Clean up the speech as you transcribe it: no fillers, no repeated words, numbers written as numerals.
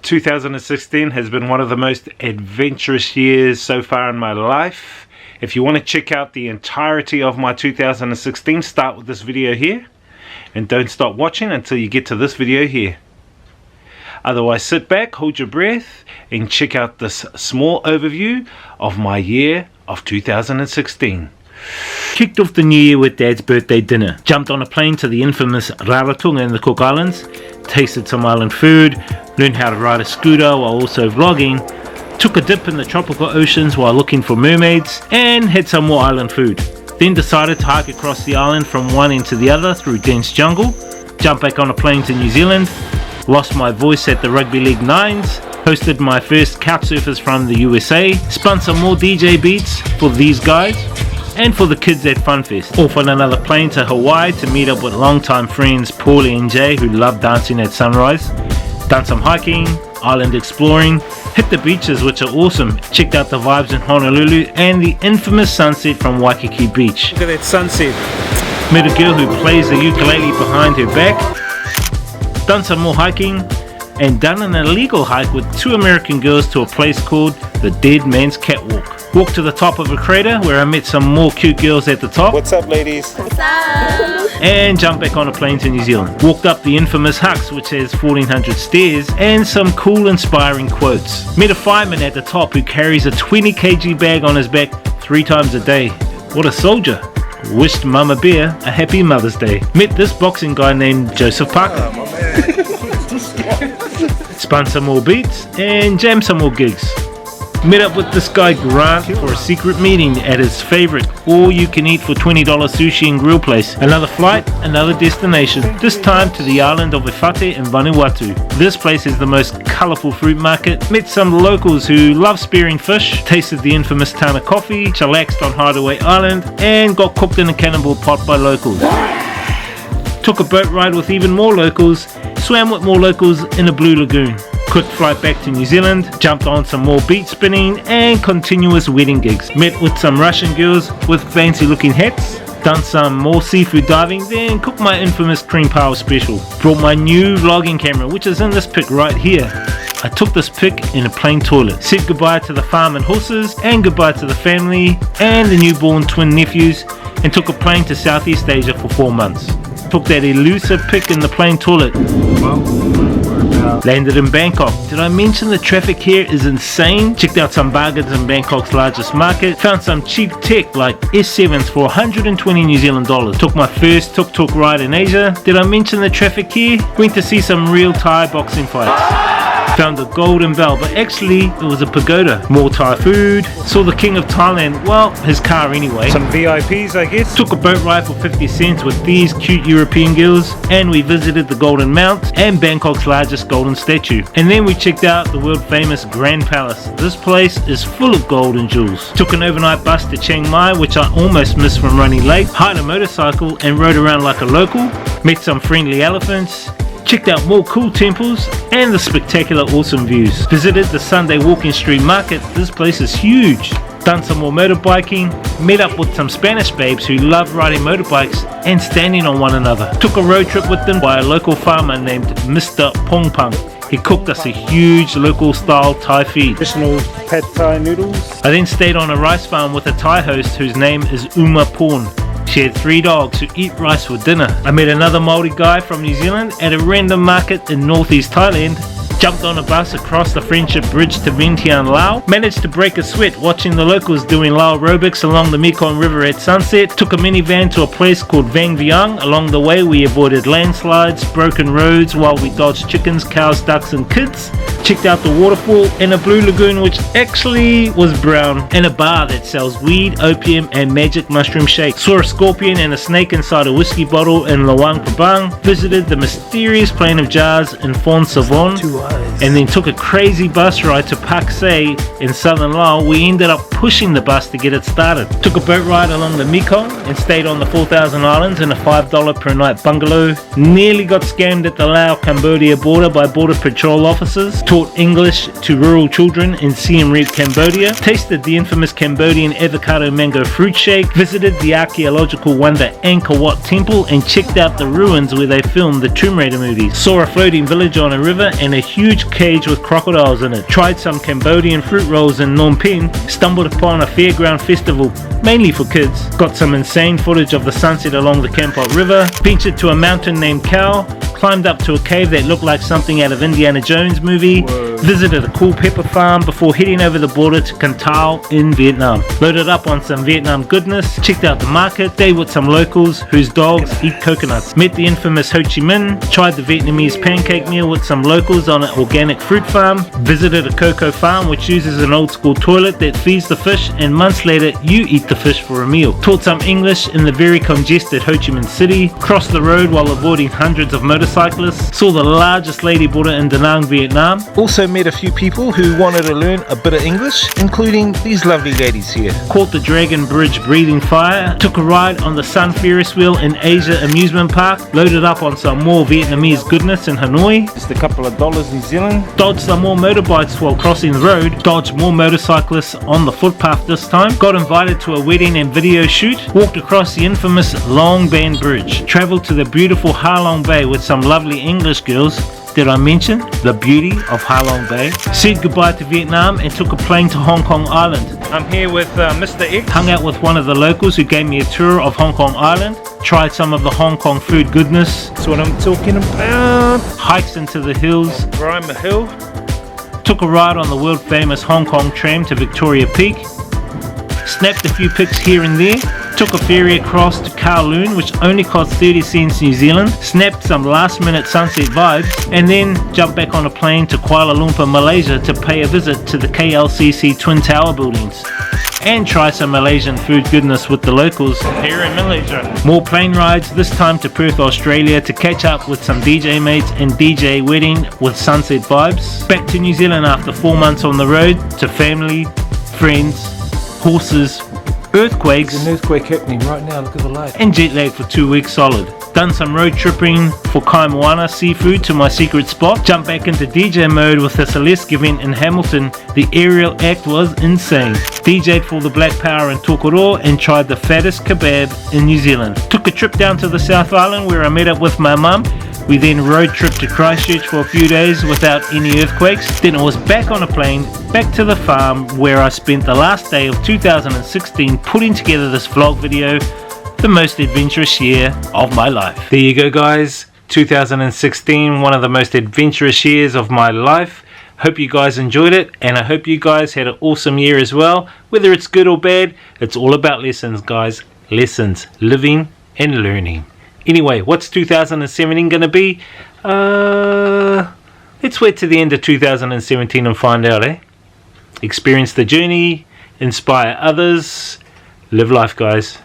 2016 has been one of the most adventurous years so far in my life. If you want to check out the entirety of my 2016, start with this video here and don't stop watching until you get to this video here. Otherwise, sit back, hold your breath and check out this small overview of my year of 2016. Kicked off the new year with Dad's birthday dinner. Jumped on a plane to the infamous Rarotonga in the Cook Islands. Tasted some island food. Learned how to ride a scooter while also vlogging. Took a dip in the tropical oceans while looking for mermaids. And had some more island food. Then decided to hike across the island from one end to the other through dense jungle. Jumped back on a plane to New Zealand. Lost my voice at the Rugby League Nines. Hosted my first couchsurfers from the USA. Spun some more DJ beats for these guys and for the kids at Funfest. Off on another plane to Hawaii to meet up with longtime friends Paulie and Jay, who love dancing at sunrise. Done some hiking, island exploring, hit the beaches which are awesome. Checked out the vibes in Honolulu and the infamous sunset from Waikiki Beach. Look at that sunset. Met a girl who plays the ukulele behind her back. Done some more hiking and done an illegal hike with two American girls to a place called the Dead Man's Catwalk. Walked to the top of a crater where I met some more cute girls at the top. What's up, ladies? What's up? And jumped back on a plane to New Zealand. Walked up the infamous Hucks, which has 1400 stairs, and some cool inspiring quotes. Met a fireman at the top who carries a 20 kg bag on his back 3 times a day. What a soldier. Wished Mama Bear a happy Mother's Day. Met this boxing guy named Joseph Parker. Spun some more beats and jammed some more gigs. Met up with this guy Grant for a secret meeting at his favorite all-you-can-eat for $20 sushi and grill place. Another flight, another destination, this time to the island of Efate in Vanuatu. This place is the most colourful fruit market. Met some locals who love spearing fish, tasted the infamous Tana coffee, chillaxed on Hideaway Island and got cooked in a cannonball pot by locals. Took a boat ride with even more locals, swam with more locals in a blue lagoon. Quick flight back to New Zealand, jumped on some more beach spinning and continuous wedding gigs. Met with some Russian girls with fancy looking hats. Done some more seafood diving, then cooked my infamous cream power special. Brought my new vlogging camera, which is in this pic right here. I took this pic in a plain toilet. Said goodbye to the farm and horses, and goodbye to the family and the newborn twin nephews, and took a plane to Southeast Asia for 4 months. Took that elusive pic in the plain toilet. Landed in Bangkok. Did I mention the traffic here is insane? Checked out some bargains in Bangkok's largest market. Found some cheap tech like S7s for 120 New Zealand dollars. Took my first tuk-tuk ride in Asia. Did I mention the traffic here? Went to see some real Thai boxing fights. Found a golden bell, but actually it was a pagoda. More Thai food. Saw the king of Thailand, well, his car anyway. Some VIPs, I guess. Took a boat ride for 50 cents with these cute European girls, and we visited the Golden Mount and Bangkok's largest golden statue. And then we checked out the world famous Grand Palace. This place is full of gold and jewels. Took an overnight bus to Chiang Mai, which I almost missed from running late. Hired a motorcycle and rode around like a local. Met some friendly elephants. Checked out more cool temples and the spectacular awesome views. Visited the Sunday walking street market. This place is huge. Done some more motorbiking. Met up with some Spanish babes who love riding motorbikes and standing on one another. Took a road trip with them by a local farmer named Mr. Pong Pang. He cooked us a huge local style Thai feed. Traditional pad Thai noodles. I then stayed on a rice farm with a Thai host whose name is Uma Porn. She had 3 dogs who eat rice for dinner. I met another Māori guy from New Zealand at a random market in northeast Thailand. Jumped on a bus across the Friendship Bridge to Vientiane, Laos. Managed to break a sweat watching the locals doing Lao aerobics along the Mekong River at sunset. Took a minivan to a place called Vang Vieng. Along the way we avoided landslides, broken roads while we dodged chickens, cows, ducks and kids. Checked out the waterfall in a blue lagoon which actually was brown, and a bar that sells weed, opium and magic mushroom shakes. Saw a scorpion and a snake inside a whiskey bottle in Luang Prabang. Visited the mysterious plain of jars in Phon Savon, and then took a crazy bus ride to Pak Se in southern Laos. We ended up pushing the bus to get it started. Took a boat ride along the Mekong and stayed on the 4,000 Islands in a $5 per night bungalow. Nearly got scammed at the Lao-Cambodia border by border patrol officers. taught English to rural children in Siem Reap, Cambodia, tasted the infamous Cambodian avocado mango fruit shake, visited the archaeological wonder Angkor Wat temple, and checked out the ruins where they filmed the Tomb Raider movies. Saw a floating village on a river and a huge cage with crocodiles in it. Tried some Cambodian fruit rolls in Phnom Penh, stumbled upon a fairground festival mainly for kids, got some insane footage of the sunset along the Kampot River, ventured to a mountain named Khao, climbed up to a cave that looked like something out of Indiana Jones movie, visited a cool pepper farm before heading over the border to Can Tho in Vietnam. Loaded up on some Vietnam goodness, checked out the market, stayed with some locals whose dogs eat coconuts, met the infamous Ho Chi Minh, tried the Vietnamese pancake meal with some locals on an organic fruit farm, visited a cocoa farm which uses an old school toilet that feeds the fish, and months later you eat the fish for a meal. Taught some English in the very congested Ho Chi Minh City, crossed the road while avoiding hundreds of motorcyclists, saw the largest lady Buddha in Da Nang, Vietnam. Also met a few people who wanted to learn a bit of English, including these lovely ladies here. Caught the Dragon Bridge breathing fire, took a ride on the Sun Ferris wheel in Asia Amusement Park, loaded up on some more Vietnamese goodness in Hanoi, Just a couple of dollars New Zealand. dodged some more motorbikes while crossing the road, dodged more motorcyclists on the footpath this time, got invited to a wedding and video shoot, walked across the infamous Long Ban Bridge, travelled to the beautiful Ha Long Bay with some lovely English girls. Did I mention the beauty of Ha Long Bay? Said goodbye to Vietnam and took a plane to Hong Kong Island. I'm here with Mr. X. Hung out with one of the locals who gave me a tour of Hong Kong Island, tried some of the Hong Kong food goodness, That's what I'm talking about. hikes into the hills, Grima Hill. took a ride on the world famous Hong Kong tram to Victoria Peak, snapped a few pics here and there, took a ferry across to Kowloon which only cost 30 cents New Zealand, snapped some last minute sunset vibes, and then jumped back on a plane to Kuala Lumpur, Malaysia to pay a visit to the KLCC Twin Tower buildings and try some Malaysian food goodness with the locals here in Malaysia. More plane rides, this time to Perth, Australia to catch up with some DJ mates and DJ wedding with sunset vibes. Back to New Zealand after 4 months on the road to family, friends, horses, earthquakes, There's an earthquake happening right now, look at the light. and jet lag for 2 weeks solid. Done some road tripping for Kai Moana seafood to my secret spot. Jumped back into DJ mode with the Celeste event in Hamilton. The aerial act was insane. DJ'd for the Black Power in Tokoro and tried the fattest kebab in New Zealand. Took a trip down to the South Island where I met up with my mum. We then road tripped to Christchurch for a few days without any earthquakes. Then I was back on a plane, back to the farm where I spent the last day of 2016 putting together this vlog video, the most adventurous year of my life. There you go guys, 2016, one of the most adventurous years of my life. Hope you guys enjoyed it, and I hope you guys had an awesome year as well. Whether it's good or bad, it's all about lessons guys. Lessons, living and learning. Anyway, what's 2017 going to be? Let's wait to the end of 2017 and find out, eh? Experience the journey, inspire others, live life guys.